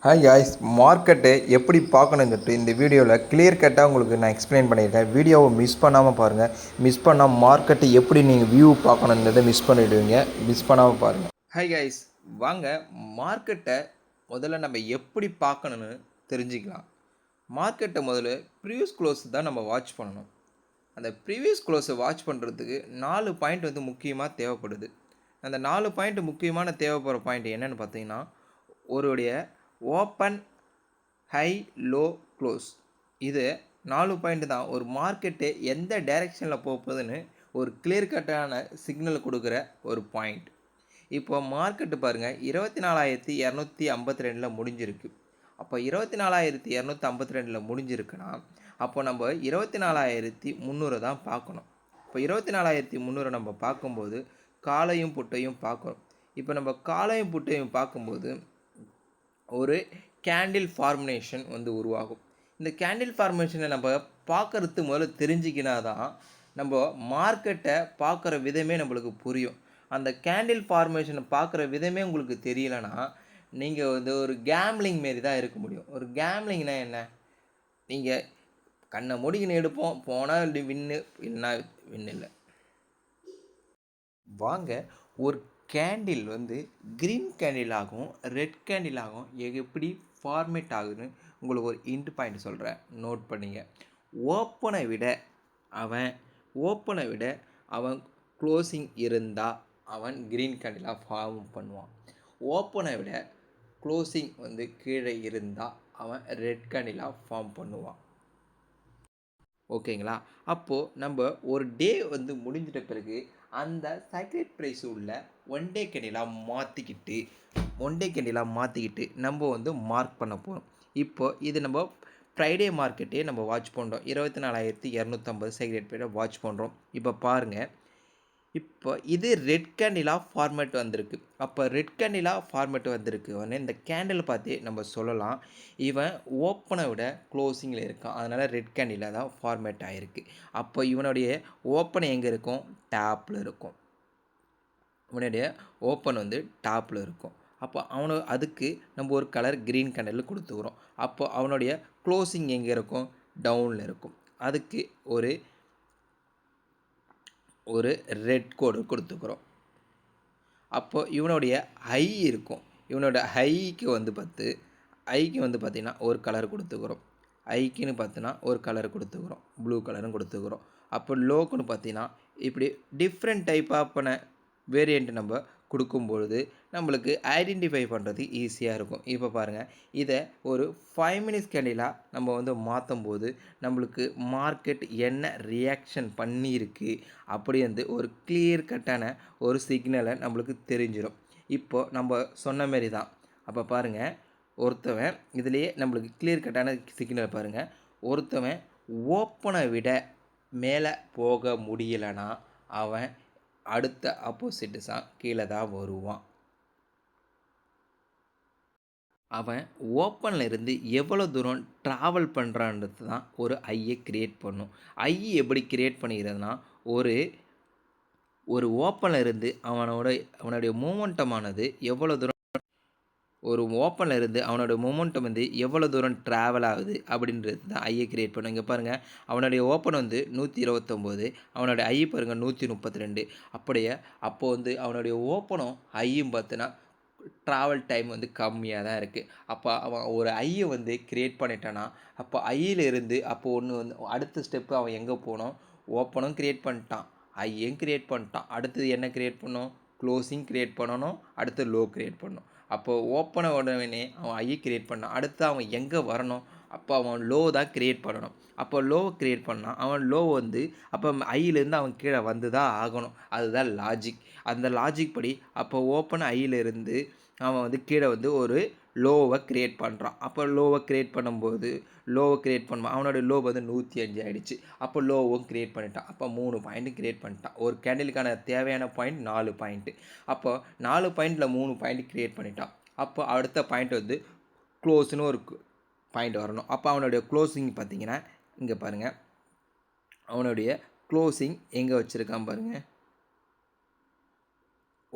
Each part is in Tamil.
ஹாய் காய்ஸ், மார்க்கெட்டு எப்படி பார்க்கணுன்னுட்டு இந்த வீடியோவில் கிளியர் கட்டாக உங்களுக்கு நான் எக்ஸ்பிளைன் பண்ணியிருக்கேன். வீடியோவை மிஸ் பண்ணாமல் பாருங்கள். மிஸ் பண்ணால் மார்க்கெட்டு எப்படி நீங்கள் வியூ பார்க்கணுன்றதை மிஸ் பண்ணிவிடுவீங்க. மிஸ் பண்ணாமல் பாருங்கள். ஹாய் காய்ஸ், வாங்க மார்க்கெட்டை முதல்ல நம்ம எப்படி பார்க்கணுன்னு தெரிஞ்சுக்கலாம். மார்க்கெட்டை முதல்ல ப்ரீவியஸ் க்ளோஸ் தான் நம்ம வாட்ச் பண்ணணும். அந்த ப்ரீவியஸ் க்ளோஸை வாட்ச் பண்ணுறதுக்கு 4 பாயிண்ட் வந்து முக்கியமாக தேவைப்படுது. அந்த 4 பாயிண்ட் முக்கியமான தேவைப்படுற பாயிண்ட் என்னென்னு பார்த்தீங்கன்னா, ஒருடைய ஓப்பன், ஹை, லோ, க்ளோஸ். இது 4 பாயிண்ட் தான் ஒரு மார்க்கெட்டு எந்த டைரெக்ஷனில் போகுதுன்னு ஒரு கிளியர் கட்டான சிக்னல் கொடுக்குற ஒரு பாயிண்ட். இப்போ மார்க்கெட்டு பாருங்கள், 24,252 முடிஞ்சிருக்கு. அப்போ 24,252 முடிஞ்சிருக்குன்னா அப்போ நம்ம 24,300 தான் பார்க்கணும். இப்போ 24,300 நம்ம பார்க்கும்போது காலையும் புட்டையும் பார்க்குறோம். இப்போ நம்ம காலையும் புட்டையும் பார்க்கும்போது ஒரு கேண்டில் ஃபார்மேஷன் வந்து உருவாகும். இந்த கேண்டில் ஃபார்மேஷனை நம்ம பார்க்குறது முதல்ல தெரிஞ்சிக்கினா தான் நம்ம மார்க்கெட்டை பார்க்குற விதமே நம்மளுக்கு புரியும். அந்த கேண்டில் ஃபார்மேஷனை பார்க்குற விதமே உங்களுக்கு தெரியலைன்னா நீங்கள் வந்து ஒரு கேம்லிங் மாரி தான் இருக்க முடியும். ஒரு கேம்லிங்னா என்ன? நீங்கள் கண்ணை மூடிக்கின்னு எடுப்போம், போனால் வின்னு, இல்லைன்னா வின் இல்லை. வாங்க ஒரு கேண்டில் வந்து க்ரீன் கேண்டில் ஆகும், ரெட் கேண்டில் ஆகும், எப்படி ஃபார்மேட் ஆகுதுன்னு உங்களுக்கு ஒரு இன்ட் பாயிண்ட் சொல்கிறேன், நோட் பண்ணிங்க. ஓப்பனை விட அவன் க்ளோசிங் இருந்தால் அவன் க்ரீன் கேண்டிலாக ஃபார்ம் பண்ணுவான். ஓப்பனை விட க்ளோசிங் வந்து கீழே இருந்தால் அவன் ரெட் கேண்டிலாக ஃபார்ம் பண்ணுவான். ஓகேங்களா? அப்போது நம்ம ஒரு டே வந்து முடிஞ்சிட்ட பிறகு அந்த சைக்ளேட் ப்ரைஸ் உள்ள ஒன் டே கேண்டிலாக மாற்றிக்கிட்டு நம்ம வந்து மார்க் பண்ண போகிறோம். இப்போது இது நம்ம ஃப்ரைடே மார்க்கெட்டே நம்ம வாட்ச் பண்ணுறோம். 24,250 சைக்ளேட் ப்ரைஸை வாட்ச் பண்ணுறோம். இப்போ பாருங்கள், இப்போ இது ரெட் கேண்டிலாக ஃபார்மேட் வந்திருக்கு. அப்போ ரெட் கேண்டிலாக ஃபார்மேட் வந்திருக்கு உடனே இந்த கேண்டில் பார்த்து நம்ம சொல்லலாம், இவன் ஓப்பனை விட க்ளோசிங்கில் இருக்கான், அதனால் ரெட் கேண்டிலாக தான் ஃபார்மேட் ஆகிருக்கு. அப்போ இவனுடைய ஓப்பன் எங்கே இருக்கும்? டாப்பில் இருக்கும். இவனுடைய ஓப்பன் வந்து டாப்பில் இருக்கும். அப்போ அதுக்கு நம்ம ஒரு கலர் க்ரீன் கேண்டில் கொடுத்துக்கிறோம். அப்போ அவனுடைய க்ளோசிங் எங்கே இருக்கும்? டவுனில் இருக்கும். அதுக்கு ஒரு ரெட் கோடு கொடுத்துக்கிறோம். அப்போது இவனுடைய ஹை இருக்கும். இவனோட ஹைக்கு வந்து பார்த்திங்கன்னா ஒரு கலர் கொடுத்துக்கிறோம். ஹைக்குன்னு பார்த்தீங்கன்னா ஒரு கலர் கொடுத்துக்கிறோம், ப்ளூ கலரும் கொடுத்துக்கிறோம். அப்போ லோக்குன்னு பார்த்தீங்கன்னா இப்படி டிஃப்ரெண்ட் டைப் ஆஃபான வேரியண்ட் நம்ம கொடுக்கும்பொழுது நம்மளுக்கு ஐடென்டிஃபை பண்ணுறது ஈஸியாக இருக்கும். இப்போ பாருங்கள், இதை ஒரு 5 மினிட்ஸ் கேண்டிலாக நம்ம வந்து மாற்றும் போது நம்மளுக்கு மார்க்கெட் என்ன ரியாக்ஷன் பண்ணியிருக்கு அப்படி வந்து ஒரு கிளியர் கட்டான ஒரு சிக்னலை நம்மளுக்கு தெரிஞ்சிடும். இப்போது நம்ம சொன்ன மாரி தான். அப்போ பாருங்கள், ஒருத்தவன் இதுலேயே நம்மளுக்கு கிளியர் கட்டான சிக்னல் பாருங்கள். ஒருத்தவன் ஓப்பனை விட மேலே போக முடியலைன்னா அவன் அடுத்த ஆப்போசிட்ஸாக கீழே தான் வருவான். அவன் ஓப்பனில் இருந்து எவ்வளோ தூரம் ட்ராவல் பண்ணுறான்றது தான் ஒரு ஐயை க்ரியேட் பண்ணும். ஐ எப்படி க்ரியேட் பண்ணிக்கிறதுனா, ஒரு ஓப்பனில் இருந்து அவனுடைய மூமெண்டமானது எவ்வளோ தூரம், ஒரு ஓப்பனில் இருந்து அவனோட மொமெண்டம் வந்து எவ்வளோ தூரம் ட்ராவல் ஆகுது அப்படின்றது தான் ஐயை க்ரியேட் பண்ணும். இங்கே பாருங்கள், அவனுடைய ஓப்பன் வந்து 129, அவனுடைய ஐ பாருங்கள் 132. அப்படியே அப்போது வந்து அவனுடைய ஓப்பனும் ஐயும் பார்த்தினா ட்ராவல் டைம் வந்து கம்மியாக தான் இருக்குது. அப்போ அவன் ஒரு ஐயை வந்து க்ரியேட் பண்ணிட்டான்னா அப்போ ஐயிலிருந்து அப்போது ஒன்று வந்து அடுத்த ஸ்டெப்பு அவன் எங்கே போகணும்? ஓப்பனும் க்ரியேட் பண்ணிட்டான், ஐயும் க்ரியேட் பண்ணிட்டான். அடுத்தது என்ன க்ரியேட் பண்ணணும்? க்ளோசிங் க்ரியேட் பண்ணணும், அடுத்து லோ க்ரியேட் பண்ணணும். அப்போது ஓப்பனை உடனே அவன் ஐயை க்ரியேட் பண்ணான். அடுத்து அவன் எங்கே வரணும்? அப்போ அவன் லோ தான் க்ரியேட் பண்ணணும். அப்போ லோவை க்ரியேட் பண்ணான். அவன் லோ வந்து அப்போ ஐயிலேருந்து அவன் கீழே வந்து தான் ஆகணும். அதுதான் லாஜிக். அந்த லாஜிக் படி அப்போ ஓப்பன் ஐயிலிருந்து அவன் வந்து கீழே வந்து ஒரு லோவை க்ரியேட் பண்ணுறான். அப்போ லோவை க்ரியேட் பண்ணும்போது அவனோட லோ வந்து 105 ஆகிடுச்சு. அப்போ லோவும் க்ரியேட் பண்ணிட்டான். அப்போ 3 பாயிண்ட்டு க்ரியேட் பண்ணிட்டான். ஒரு கேண்டிலுக்கான தேவையான பாயிண்ட் 4 பாயிண்ட்டு. அப்போ 4 பாயிண்டில் 3 பாயிண்ட் க்ரியேட் பண்ணிட்டான். அப்போ அடுத்த பாயிண்ட் வந்து க்ளோஸ்னு ஒரு பாயிண்ட் வரணும். அப்போ அவனுடைய க்ளோசிங் பார்த்திங்கன்னா இங்கே பாருங்கள், அவனுடைய க்ளோசிங் எங்கே வச்சுருக்கான் பாருங்கள்,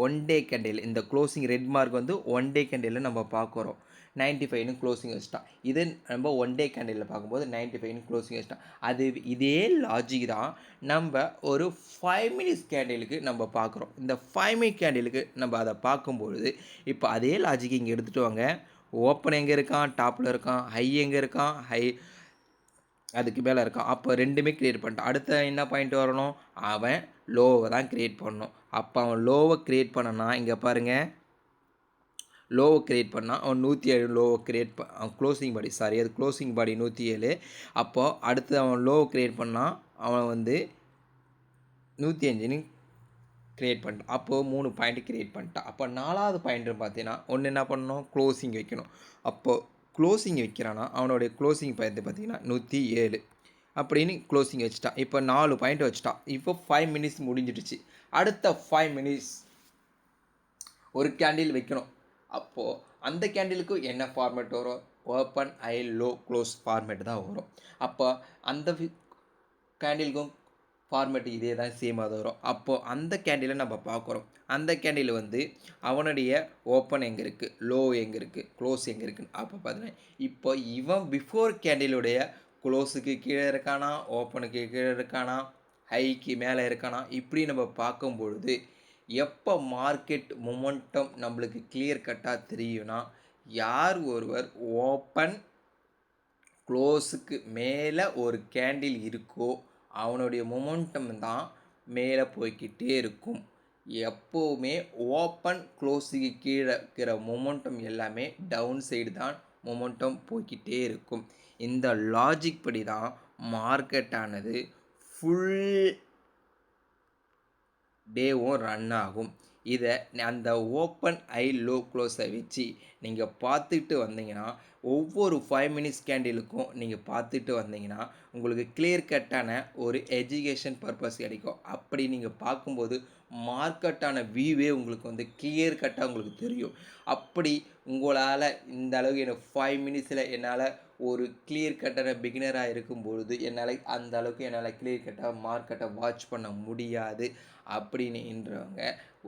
ஒன் டே கேண்டில். இந்த க்ளோசிங் ரெட் மார்க் வந்து ஒன் டே கேண்டிலில் நம்ம பார்க்குறோம். 95ன்னு க்ளோசிங் வச்சுட்டான். இது நம்ம ஒன் டே கேண்டிலில் பார்க்கும்போது 95ன்னு க்ளோசிங் வச்சுட்டான். அது இதே லாஜிக் தான் நம்ம ஒரு 5 மினிட்ஸ் கேண்டிலுக்கு நம்ம பார்க்குறோம். இந்த 5 மினிட் கேண்டிலுக்கு நம்ம அதை பார்க்கும்பொழுது இப்போ அதே லாஜிக் இங்கே எடுத்துகிட்டு வாங்க. ஓப்பன் எங்கே இருக்கான், டாப்பில் இருக்கான். ஹை எங்கே இருக்கான், ஹை அதுக்கு மேலே இருக்கான். அப்போ ரெண்டுமே க்ரியேட் பண்ணிட்டான். அடுத்த என்ன பாயிண்ட் வரணும், அவன் லோவை தான் க்ரியேட் பண்ணணும். அப்போ அவன் லோவை க்ரியேட் பண்ணனா இங்கே பாருங்கள், லோவை க்ரியேட் பண்ணால் அவன் 107 லோவை க்ரியேட் அவன் க்ளோசிங் பாடி அது க்ளோசிங் பாடி 107. அப்போது அடுத்து அவன் லோவை க்ரியேட் பண்ணால் அவன் வந்து 105ன்னு க்ரியேட் பண்ணிட்டான். அப்போது 3 பாயிண்ட் க்ரியேட் பண்ணிட்டான். அப்போ 4வது பாயிண்ட்டு பார்த்தீங்கன்னா ஒன்று என்ன பண்ணணும், க்ளோசிங் வைக்கணும். அப்போது க்ளோசிங் வைக்கிறான்னா அவனுடைய க்ளோசிங் பாயிண்ட் பார்த்தீங்கன்னா 107 அப்படின்னு க்ளோசிங் வச்சுட்டான். இப்போ 4 பாயிண்ட் வச்சுட்டான். இப்போ 5 மினிட்ஸ் முடிஞ்சிடுச்சு. அடுத்த 5 மினிட்ஸ் ஒரு கேண்டில் வைக்கணும். அப்போது அந்த கேண்டிலுக்கு என்ன ஃபார்மேட் வரும், ஓப்பன் ஐ லோ க்ளோஸ் ஃபார்மேட் தான் வரும். அப்போ அந்த கேண்டிலுக்கும் ஃபார்மேட் இதே தான் சேமாக தான் வரும். அப்போது அந்த கேண்டிலை நம்ம பார்க்குறோம். அந்த கேண்டில் வந்து அவனுடைய ஓப்பன் எங்கே இருக்குது, லோ எங்கே இருக்குது, க்ளோஸ் எங்கே இருக்குன்னு அப்போ பார்த்தீங்கன்னா இப்போ இவன் பிஃபோர் கேண்டிலுடைய க்ளோஸுக்கு கீழே இருக்கானா, ஓப்பனுக்கு கீழே இருக்கானா, ஹைக்கு மேலே இருக்கானா, இப்படி நம்ம பார்க்கும்பொழுது எப்போ மார்க்கெட் மொமெண்டம் நம்மளுக்கு கிளியர் கட்டாக தெரியும்னா, யார் ஒருவர் ஓப்பன் க்ளோஸுக்கு மேலே ஒரு கேண்டில் இருக்கோ அவனுடைய மொமெண்டம் தான் மேலே போய்கிட்டே இருக்கும். எப்போவுமே ஓப்பன் க்ளோஸுக்கு கீழே இருக்கிற மொமெண்டம் எல்லாமே டவுன் சைடு தான் மொமெண்டம் போய்கிட்டே இருக்கும். இந்த லாஜிக் படி தான் மார்க்கெட்டானது ஃபுல் டேவும் ரன் ஆகும். இதை அந்த ஓப்பன் ஐ லோ க்ளோஸை வச்சு நீங்கள் பார்த்துட்டு வந்தீங்கன்னா ஒவ்வொரு 5 மினிட்ஸ் கேண்டிலுக்கும் நீங்கள் பார்த்துட்டு வந்தீங்கன்னா உங்களுக்கு கிளியர் கட்டான ஒரு எஜுகேஷன் பர்பஸ் கிடைக்கும். அப்படி நீங்கள் பார்க்கும்போது மார்க்கெட்டான வியூவே உங்களுக்கு வந்து கிளியர் கட்டாக உங்களுக்கு தெரியும். அப்படி உங்களால் இந்த அளவுக்கு எனக்கு 5 மினிட்ஸில் என்னால் ஒரு கிளியர் கட்டான பிகினராக இருக்கும்பொழுது என்னால் அந்த அளவுக்கு என்னால் கிளியர் கட்டாக மார்க்கெட்டை வாட்ச் பண்ண முடியாது அப்படின்றவங்க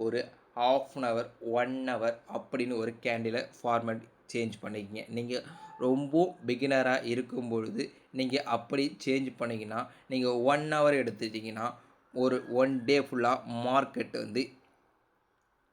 ஒரு ½ அன் ஹவர் 1 ஹவர் அப்படின்னு ஒரு கேண்டிலை ஃபார்மேட் சேஞ்ச் பண்ணிக்கிங்க. நீங்கள் ரொம்ப பிகினராக இருக்கும்பொழுது நீங்கள் அப்படி சேஞ்ச் பண்ணிங்கன்னா நீங்கள் 1 ஹவர் எடுத்துட்டிங்கன்னா ஒரு 1 டே ஃபுல்லாக மார்க்கெட் வந்து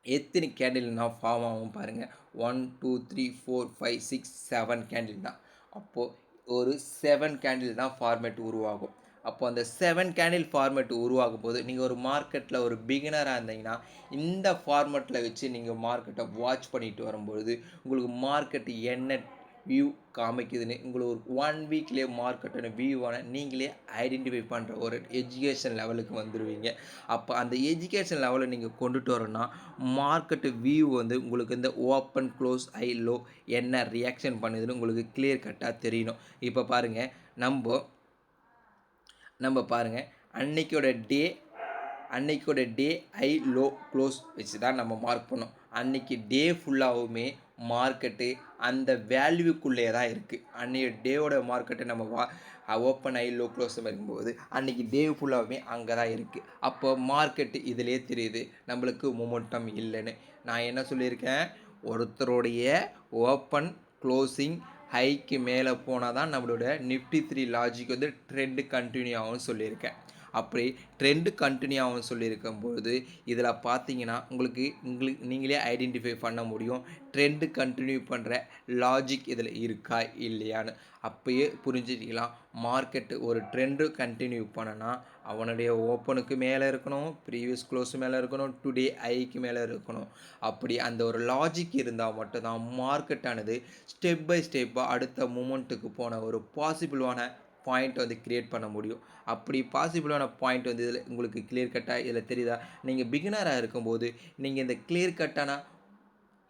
எத்தனை கேண்டில்னா ஃபார்ம் ஆகும் பாருங்கள். 1 2 3 4 5 6 7 கேண்டில் தான். அப்போது ஒரு 7 கேண்டில் தான் ஃபார்மேட் உருவாகும். அப்போ அந்த 7 கேண்டில் ஃபார்மேட் உருவாகும் போது நீங்கள் ஒரு மார்க்கெட்டில் ஒரு பிகினராக இருந்தீங்கன்னா இந்த ஃபார்மேட்டில் வச்சு நீங்கள் மார்க்கெட்டை வாட்ச் பண்ணிட்டு வரும்பொழுது உங்களுக்கு மார்க்கெட் என்ன வியூ காமிக்குதுன்னு உங்களுக்கு ஒரு 1 வீக்லேயே மார்க்கெட்டோட வியூவான நீங்களே ஐடென்டிஃபை பண்ணுற ஒரு எஜுகேஷன் லெவலுக்கு வந்துடுவீங்க. அப்போ அந்த எஜுகேஷன் லெவலை நீங்கள் கொண்டுட்டு வரணும்னா மார்க்கெட்டு வியூ வந்து உங்களுக்கு இந்த ஓப்பன் க்ளோஸ் ஐ லோ என்ன ரியாக்ஷன் பண்ணுதுன்னு உங்களுக்கு கிளியர் கட்டாக தெரியணும். இப்போ பாருங்கள், நம்ம பாருங்கள் அன்னைக்கோட டே ஐ லோ க்ளோஸ் வச்சு தான் நம்ம மார்க் பண்ணோம். அன்றைக்கி டே ஃபுல்லாகவுமே மார்க்கெட்டு அந்த வேல்யூக்குள்ளே தான் இருக்குது. அன்றைக்கி டேவோட மார்க்கெட்டை நம்ம ஓப்பன் ஐ லோ க்ளோஸ் வரும்போது அன்றைக்கி டே ஃபுல்லாகவுமே அங்கே தான் இருக்குது. அப்போ மார்க்கெட்டு இதிலே தெரியுது நம்மளுக்கு மொமெண்டம் இல்லைன்னு. நான் என்ன சொல்லியிருக்கேன், ஒருத்தருடைய ஓப்பன் க்ளோசிங் ஹைக்கு மேலே போனால் தான் நம்மளோட நிஃப்டி 3 லாஜிக் வந்து ட்ரெண்டு கண்டினியூ ஆகும்னு சொல்லியிருக்கேன். அப்படி ட்ரெண்டு கண்டினியூ ஆகும்னு சொல்லியிருக்கும்போது இதில் பார்த்தீங்கன்னா உங்களுக்கு நீங்களே ஐடென்டிஃபை பண்ண முடியும் ட்ரெண்டு கண்டினியூ பண்ணுற லாஜிக் இதில் இருக்கா இல்லையான்னு. அப்போயே புரிஞ்சுக்கலாம் மார்க்கெட்டு ஒரு ட்ரெண்டு கண்டினியூ பண்ணனா அவனுடைய ஓப்பனுக்கு மேலே இருக்கணும், ப்ரீவியஸ் க்ளோஸ் மேலே இருக்கணும், டுடே ஐக்கு மேலே இருக்கணும். அப்படி அந்த ஒரு லாஜிக் இருந்தால் மட்டும்தான் மார்க்கெட்டானது ஸ்டெப் பை ஸ்டெப்பாக அடுத்த மூமெண்ட்டுக்கு போன ஒரு பாசிபிளான பாயிண்ட் வந்து க்ரியேட் பண்ண முடியும். அப்படி பாசிபிளான பாயிண்ட் வந்து இதில் உங்களுக்கு கிளியர் கட்டாக இதில் தெரியுதா? நீங்கள் பிகினராக இருக்கும்போது நீங்கள் இந்த கிளியர் கட்டான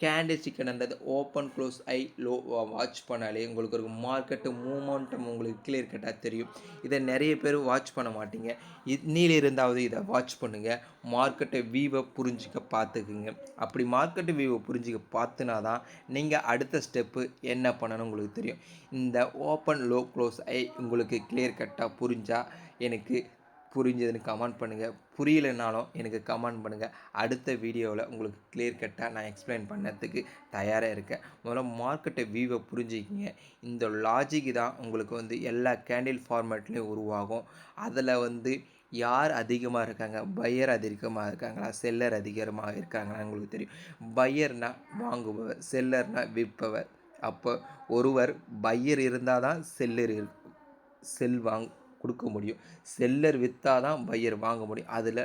கேண்டில் ஸ்டிக்ன்றது ஓப்பன் க்ளோஸ் ஐ லோ வாட்ச் பண்ணாலே உங்களுக்கு ஒரு மார்க்கெட்டு மூமெண்டம் உங்களுக்கு கிளியர் கட்டாக தெரியும். இதை நிறைய பேர் வாட்ச் பண்ண மாட்டீங்க. இன்னில இருந்தாவது இதை வாட்ச் பண்ணுங்கள். மார்க்கெட்டை வியூவை புரிஞ்சிக்க பார்த்துக்குங்க. அப்படி மார்க்கெட்டு வியூவை புரிஞ்சிக்க பார்த்துனா தான் நீங்கள் அடுத்த ஸ்டெப்பு என்ன பண்ணணும்னு உங்களுக்கு தெரியும். இந்த ஓப்பன் லோ க்ளோஸ் ஐ உங்களுக்கு கிளியர் கட்டாக புரிஞ்சால் எனக்கு புரிஞ்சதுன்னு கமெண்ட் பண்ணுங்கள். புரியலைனாலும் எனக்கு கமெண்ட் பண்ணுங்கள். அடுத்த வீடியோவில் உங்களுக்கு கிளியர் கட்டாக நான் எக்ஸ்பிளைன் பண்ணதுக்கு தயாராக இருக்கேன். முதல்ல மார்க்கெட்டை வியூவை புரிஞ்சுக்கிங்க. இந்த லாஜிக் தான் உங்களுக்கு வந்து எல்லா கேண்டில் ஃபார்மேட்லேயும் உருவாகும். அதில் வந்து யார் அதிகமாக இருக்காங்க, பையர் அதிகமாக இருக்காங்களா, செல்லர் அதிகமாக இருக்காங்களான்னு உங்களுக்கு தெரியும். பையர்னால் வாங்குபவர், செல்லர்னால் விற்பவர். அப்போ ஒருவர் பையர் இருந்தால் தான் செல் கொடுக்க முடியும். செல்லர் விற்றா தான் பையர் வாங்க முடியும். அதில்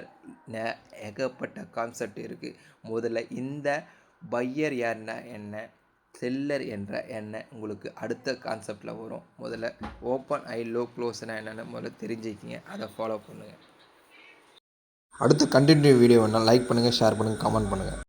ஏகப்பட்ட கான்செப்ட் இருக்குது. முதல்ல இந்த பையர் யாருன்னா என்ன, செல்லர் என்ற என்ன உங்களுக்கு அடுத்த கான்செப்டில் வரும். முதல்ல ஓப்பன் ஐ லோ க்ளோஸ்னா என்னென்னு முதல்ல தெரிஞ்சுக்கிங்க. அதை ஃபாலோ பண்ணுங்கள். அடுத்த கண்டினியூ வீடியோ வேணால் லைக் பண்ணுங்கள், ஷேர் பண்ணுங்கள், கமெண்ட் பண்ணுங்கள்.